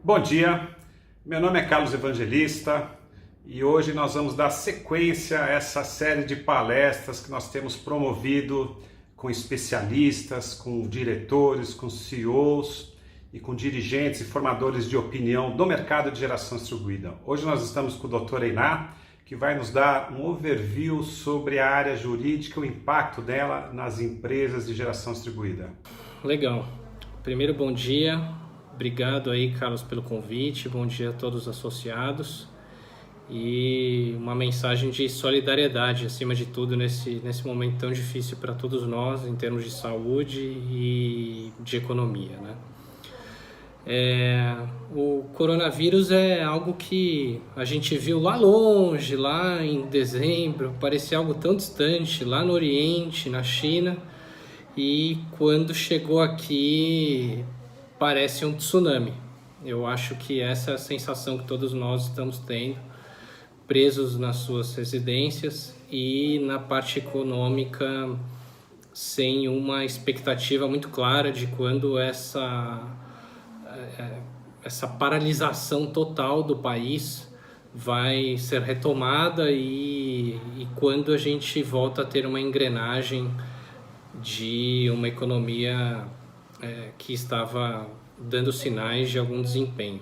Bom dia, meu nome é Carlos Evangelista e hoje nós vamos dar sequência a essa série de palestras que nós temos promovido com especialistas, com diretores, com CEOs e com dirigentes e formadores de opinião do mercado de geração distribuída. Hoje nós estamos com o Dr. Einá, que vai nos dar um overview sobre a área jurídica, o impacto dela nas empresas de geração distribuída. Legal. Primeiro, bom dia. Obrigado aí, Carlos, pelo convite. Bom dia a todos os associados. E uma mensagem de solidariedade, acima de tudo, nesse momento tão difícil para todos nós, em termos de saúde e de economia, né? O coronavírus é algo que a gente viu lá longe, lá em dezembro, parecia algo tão distante, lá no Oriente, na China, e quando chegou aqui parece um tsunami. Eu acho que essa é a sensação que todos nós estamos tendo, presos nas suas residências e na parte econômica sem uma expectativa muito clara de quando essa paralisação total do país vai ser retomada e quando a gente volta a ter uma engrenagem de uma economia que estava dando sinais de algum desempenho.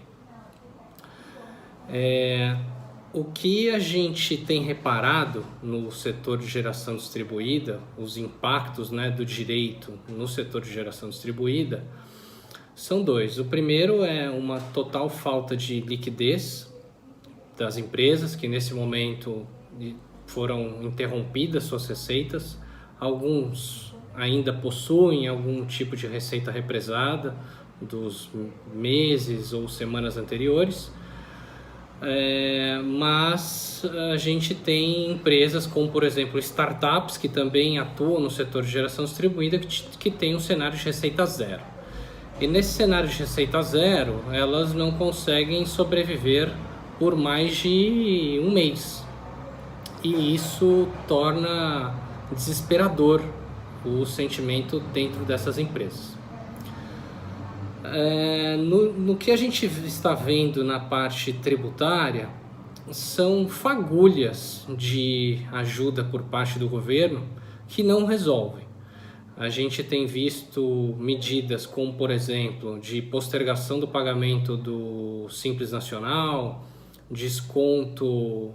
O que a gente tem reparado no setor de geração distribuída, os impactos, né, do direito no setor de geração distribuída, são dois. O primeiro é uma total falta de liquidez das empresas, que nesse momento foram interrompidas suas receitas. Alguns ainda possuem algum tipo de receita represada dos meses ou semanas anteriores, mas a gente tem empresas como, por exemplo, startups que também atuam no setor de geração distribuída que tem um cenário de receita zero. E nesse cenário de receita zero, elas não conseguem sobreviver por mais de um mês. E isso torna desesperador o sentimento dentro dessas empresas. No que a gente está vendo na parte tributária, são fagulhas de ajuda por parte do governo que não resolvem. A gente tem visto medidas como, por exemplo, de postergação do pagamento do Simples Nacional, desconto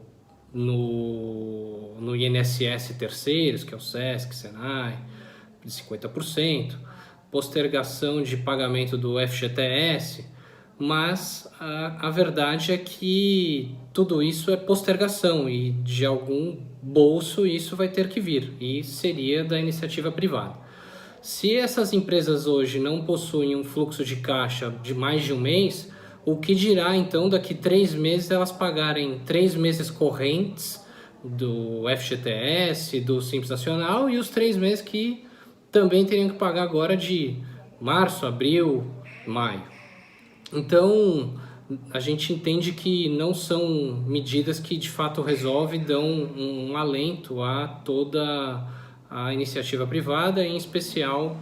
no INSS terceiros, que é o SESC, Senai, de 50%, postergação de pagamento do FGTS, mas a verdade é que tudo isso é postergação e de algum bolso isso vai ter que vir, e seria da iniciativa privada. Se essas empresas hoje não possuem um fluxo de caixa de mais de um mês, o que dirá então daqui 3 meses elas pagarem 3 meses correntes do FGTS, do Simples Nacional e os 3 meses que também teriam que pagar agora de março, abril, maio. Então, a gente entende que não são medidas que de fato resolvem, dão um alento a toda a iniciativa privada, em especial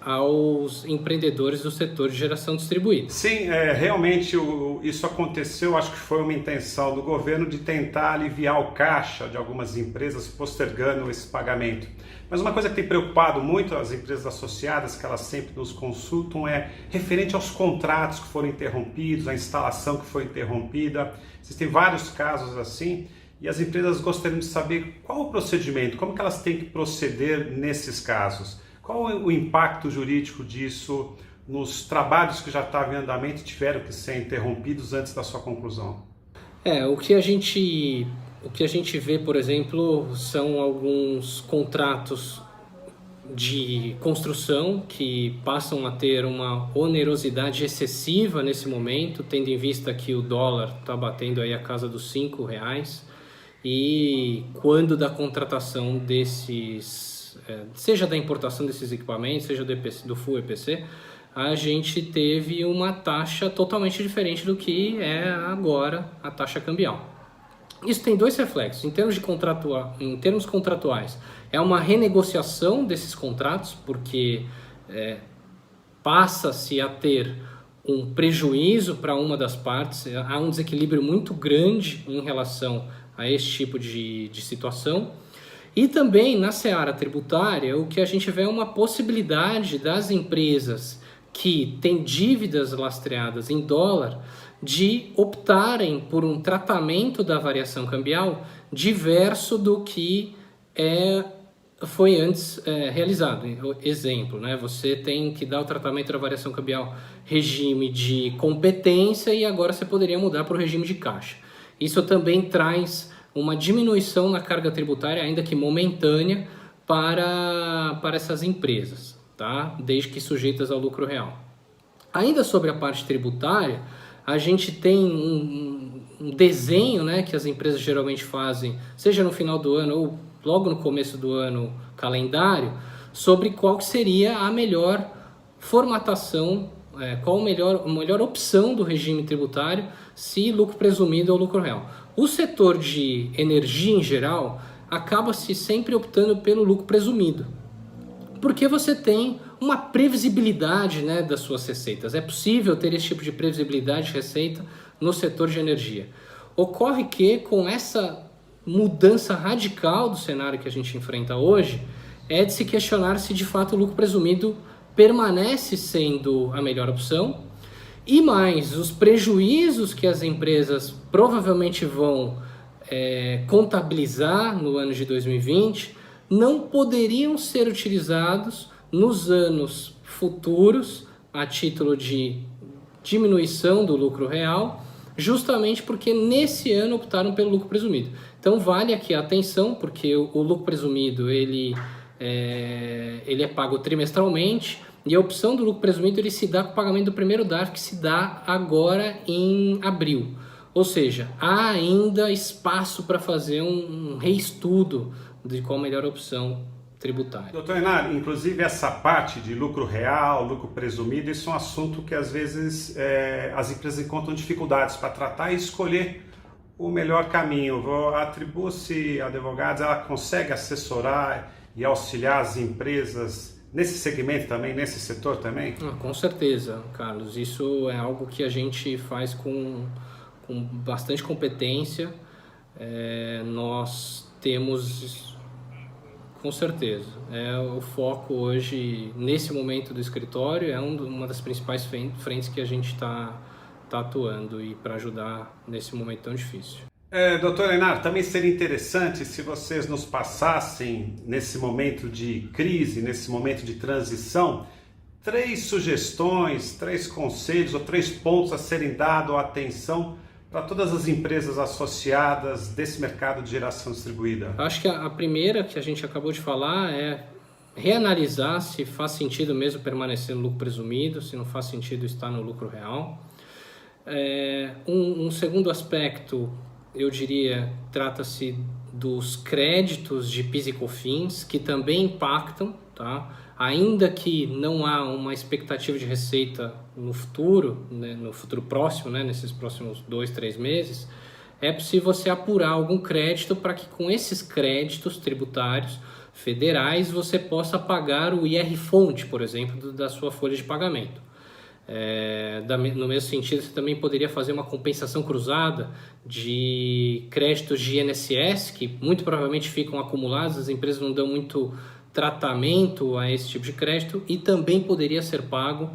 aos empreendedores do setor de geração distribuída. Sim, realmente isso aconteceu, acho que foi uma intenção do governo de tentar aliviar o caixa de algumas empresas postergando esse pagamento. Mas uma coisa que tem preocupado muito as empresas associadas, que elas sempre nos consultam, é referente aos contratos que foram interrompidos, a instalação que foi interrompida. Existem vários casos assim e as empresas gostariam de saber qual o procedimento, como que elas têm que proceder nesses casos. Qual o impacto jurídico disso nos trabalhos que já estavam em andamento e tiveram que ser interrompidos antes da sua conclusão? O que a gente vê, por exemplo, são alguns contratos de construção que passam a ter uma onerosidade excessiva nesse momento, tendo em vista que o dólar está batendo aí a casa dos R$5, e quando da contratação desses seja da importação desses equipamentos, seja do Full EPC, a gente teve uma taxa totalmente diferente do que é agora a taxa cambial. Isso tem dois reflexos. Em termos contratuais, é uma renegociação desses contratos, porque passa-se a ter um prejuízo para uma das partes, há um desequilíbrio muito grande em relação a esse tipo de situação. E também na seara tributária, o que a gente vê é uma possibilidade das empresas que têm dívidas lastreadas em dólar de optarem por um tratamento da variação cambial diverso do que foi antes realizado. Exemplo, né? Você tem que dar o tratamento da variação cambial regime de competência e agora você poderia mudar para o regime de caixa. Isso também traz uma diminuição na carga tributária, ainda que momentânea, para essas empresas, tá? Desde que sujeitas ao lucro real. Ainda sobre a parte tributária, a gente tem um desenho, né, que as empresas geralmente fazem, seja no final do ano ou logo no começo do ano calendário, sobre qual que seria a melhor formatação, qual a melhor opção do regime tributário, se lucro presumido ou lucro real. O setor de energia em geral acaba-se sempre optando pelo lucro presumido, porque você tem uma previsibilidade, né, das suas receitas. É possível ter esse tipo de previsibilidade de receita no setor de energia. Ocorre que com essa mudança radical do cenário que a gente enfrenta hoje, é de se questionar se de fato o lucro presumido permanece sendo a melhor opção, e mais os prejuízos que as empresas provavelmente vão contabilizar no ano de 2020 não poderiam ser utilizados nos anos futuros a título de diminuição do lucro real, justamente porque nesse ano optaram pelo lucro presumido. Então vale aqui a atenção, porque o lucro presumido ele é pago trimestralmente, e a opção do lucro presumido ele se dá com o pagamento do primeiro DARF, que se dá agora em abril. Ou seja, há ainda espaço para fazer um reestudo de qual a melhor opção tributária. Doutor Enar, inclusive essa parte de lucro real, lucro presumido, isso é um assunto que às vezes as empresas encontram dificuldades para tratar e escolher o melhor caminho. A Tribuce Advogados, ela consegue assessorar e auxiliar as empresas nesse segmento também, nesse setor também? Com certeza, Carlos. Isso é algo que a gente faz com bastante competência. Nós temos, com certeza, o foco hoje, nesse momento do escritório, é uma das principais frentes que a gente está atuando e para ajudar nesse momento tão difícil. Doutor Enar, também seria interessante se vocês nos passassem, nesse momento de crise, nesse momento de transição, 3 sugestões, 3 conselhos ou 3 pontos a serem dados atenção para todas as empresas associadas desse mercado de geração distribuída. Acho que a primeira que a gente acabou de falar é reanalisar se faz sentido mesmo permanecer no lucro presumido, se não faz sentido estar no lucro real. Um segundo aspecto, eu diria, trata-se dos créditos de PIS e COFINS, que também impactam, tá? Ainda que não há uma expectativa de receita no futuro, né, no futuro próximo, né, nesses próximos 2, 3 meses, é possível você apurar algum crédito para que com esses créditos tributários federais você possa pagar o IR-fonte, por exemplo, da sua folha de pagamento. No mesmo sentido, você também poderia fazer uma compensação cruzada de créditos de INSS, que muito provavelmente ficam acumulados, as empresas não dão muito tratamento a esse tipo de crédito, e também poderia ser pago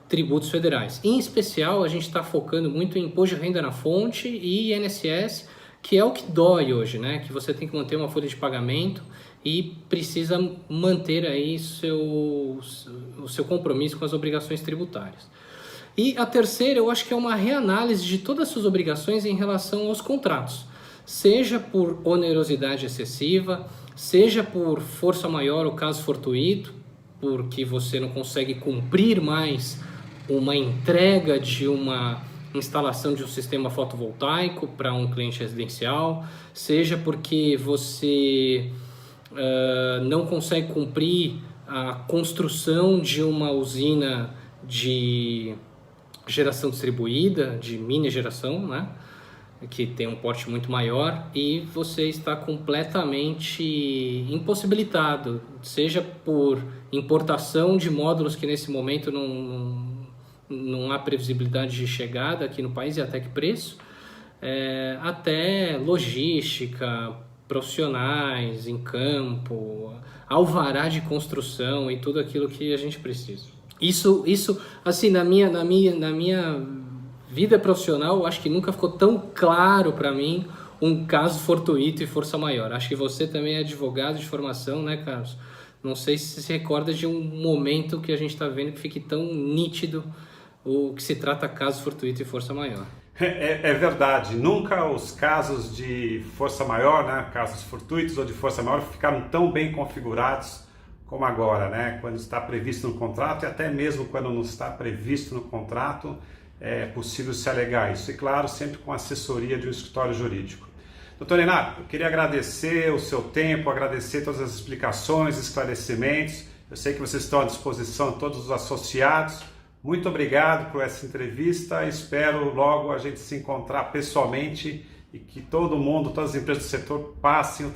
tributos federais. Em especial, a gente está focando muito em imposto de renda na fonte e INSS, que é o que dói hoje, né? Que você tem que manter uma folha de pagamento e precisa manter aí o seu compromisso com as obrigações tributárias. E a terceira, eu acho que é uma reanálise de todas as suas obrigações em relação aos contratos, seja por onerosidade excessiva, seja por força maior ou caso fortuito, porque você não consegue cumprir mais uma entrega de uma instalação de um sistema fotovoltaico para um cliente residencial, seja porque você não consegue cumprir a construção de uma usina de geração distribuída, de mini geração, né? Que tem um porte muito maior, e você está completamente impossibilitado, seja por importação de módulos que nesse momento não há previsibilidade de chegada aqui no país e até que preço, até logística, profissionais em campo, alvará de construção e tudo aquilo que a gente precisa. Isso assim, na minha vida profissional, eu acho que nunca ficou tão claro para mim um caso fortuito e força maior. Acho que você também é advogado de formação, né, Carlos? Não sei se recorda de um momento que a gente está vendo que fique tão nítido o que se trata caso fortuito e força maior. É verdade, nunca os casos de força maior, né, casos fortuitos ou de força maior ficaram tão bem configurados como agora, né, quando está previsto no contrato e até mesmo quando não está previsto no contrato é possível se alegar isso, e claro, sempre com assessoria de um escritório jurídico. Doutor Renato, eu queria agradecer o seu tempo, agradecer todas as explicações, esclarecimentos, eu sei que vocês estão à disposição, todos os associados. Muito obrigado por essa entrevista, espero logo a gente se encontrar pessoalmente e que todo mundo, todas as empresas do setor passem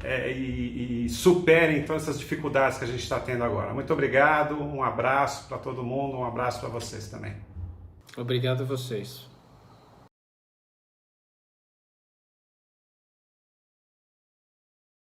e superem todas essas dificuldades que a gente está tendo agora. Muito obrigado, um abraço para todo mundo, um abraço para vocês também. Obrigado a vocês.